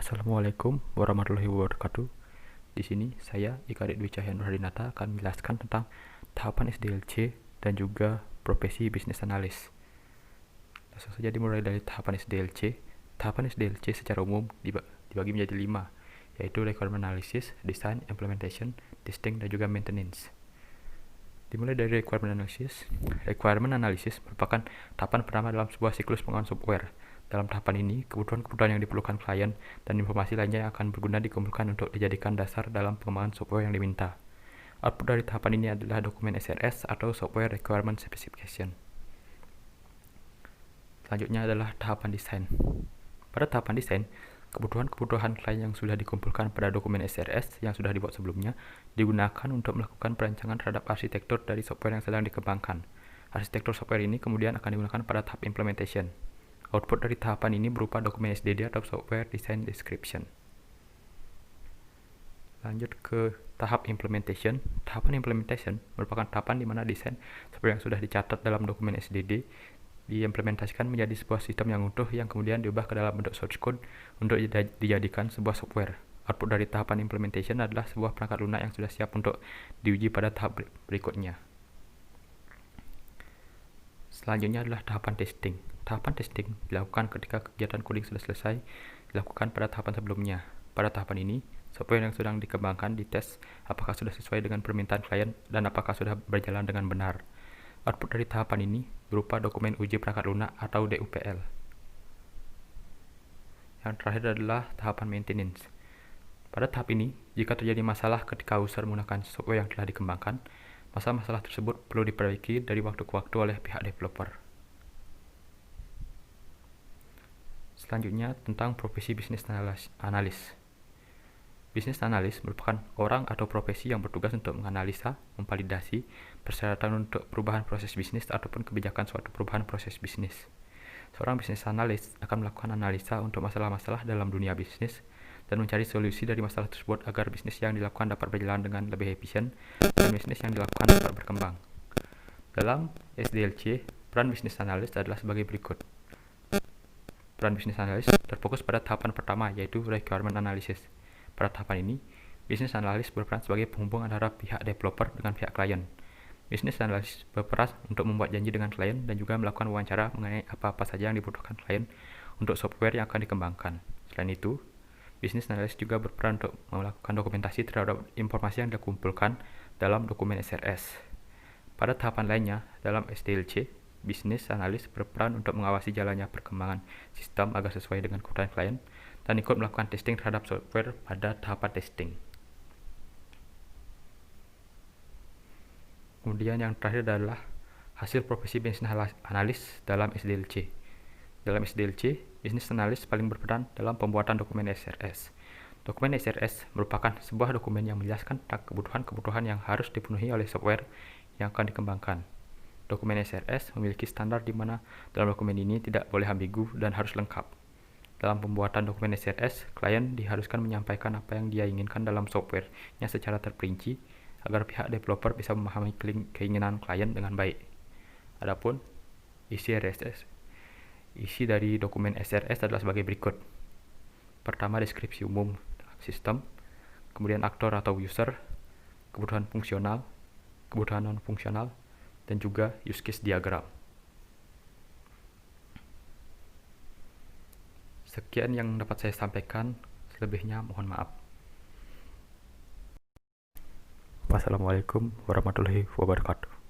Assalamualaikum warahmatullahi wabarakatuh. Di sini saya Ika Dwi Cahyanur Hadinata akan menjelaskan tentang tahapan SDLC dan juga profesi bisnis analis. Langsung saja dimulai dari tahapan SDLC. Tahapan SDLC secara umum dibagi menjadi 5, yaitu requirement analysis, design, implementation, testing, dan juga maintenance. Dimulai dari requirement analysis. Requirement analysis merupakan tahapan pertama dalam sebuah siklus pengembangan software. Dalam tahapan ini, kebutuhan-kebutuhan yang diperlukan klien dan informasi lainnya yang akan berguna dikumpulkan untuk dijadikan dasar dalam pengembangan software yang diminta. Output dari tahapan ini adalah dokumen SRS atau Software Requirement Specification. Selanjutnya adalah tahapan desain. Pada tahapan desain, kebutuhan-kebutuhan klien yang sudah dikumpulkan pada dokumen SRS yang sudah dibuat sebelumnya digunakan untuk melakukan perancangan terhadap arsitektur dari software yang sedang dikembangkan. Arsitektur software ini kemudian akan digunakan pada tahap implementation. Output dari tahapan ini berupa dokumen SDD atau Software Design Description. Lanjut ke tahap implementation. Tahapan implementation merupakan tahapan di mana desain software yang sudah dicatat dalam dokumen SDD diimplementasikan menjadi sebuah sistem yang utuh yang kemudian diubah ke dalam bentuk source code untuk dijadikan sebuah software. Output dari tahapan implementation adalah sebuah perangkat lunak yang sudah siap untuk diuji pada tahap berikutnya. Selanjutnya adalah tahapan testing. Tahapan testing dilakukan ketika kegiatan coding sudah selesai dilakukan pada tahapan sebelumnya. Pada tahapan ini, software yang sedang dikembangkan dites apakah sudah sesuai dengan permintaan klien dan apakah sudah berjalan dengan benar. Output dari tahapan ini berupa dokumen uji perangkat lunak atau DUPL. Yang terakhir adalah tahapan maintenance. Pada tahap ini, jika terjadi masalah ketika user menggunakan software yang telah dikembangkan, masalah tersebut perlu diperbaiki dari waktu ke waktu oleh pihak developer. Selanjutnya tentang profesi bisnis analis. Bisnis analis merupakan orang atau profesi yang bertugas untuk menganalisa, memvalidasi persyaratan untuk perubahan proses bisnis ataupun kebijakan suatu perubahan proses bisnis. Seorang bisnis analis akan melakukan analisa untuk masalah-masalah dalam dunia bisnis dan mencari solusi dari masalah tersebut agar bisnis yang dilakukan dapat berjalan dengan lebih efisien dan bisnis yang dilakukan dapat berkembang. Dalam SDLC, peran bisnis analis adalah sebagai berikut. Peran bisnis analis terfokus pada tahapan pertama, yaitu requirement analysis. Pada tahapan ini, bisnis analis berperan sebagai penghubung antara pihak developer dengan pihak klien. Bisnis analis berperan untuk membuat janji dengan klien dan juga melakukan wawancara mengenai apa-apa saja yang dibutuhkan klien untuk software yang akan dikembangkan. Selain itu, bisnis analis juga berperan untuk melakukan dokumentasi terhadap informasi yang dikumpulkan dalam dokumen SRS. Pada tahapan lainnya, dalam SDLC, bisnis analis berperan untuk mengawasi jalannya perkembangan sistem agar sesuai dengan kebutuhan klien dan ikut melakukan testing terhadap software pada tahapan testing. Kemudian yang terakhir adalah hasil profesi bisnis analis dalam SDLC. Dalam SDLC, bisnis analis paling berperan dalam pembuatan dokumen SRS. Dokumen SRS merupakan sebuah dokumen yang menjelaskan tentang kebutuhan-kebutuhan yang harus dipenuhi oleh software yang akan dikembangkan. Dokumen SRS memiliki standar di mana dalam dokumen ini tidak boleh ambigu dan harus lengkap. Dalam pembuatan dokumen SRS, klien diharuskan menyampaikan apa yang dia inginkan dalam software-nya secara terperinci agar pihak developer bisa memahami keinginan klien dengan baik. Adapun isi dari dokumen SRS adalah sebagai berikut. Pertama, deskripsi umum sistem, kemudian aktor atau user, kebutuhan fungsional, kebutuhan non-fungsional, dan juga use case diagram. Sekian yang dapat saya sampaikan, selebihnya mohon maaf. Wassalamualaikum warahmatullahi wabarakatuh.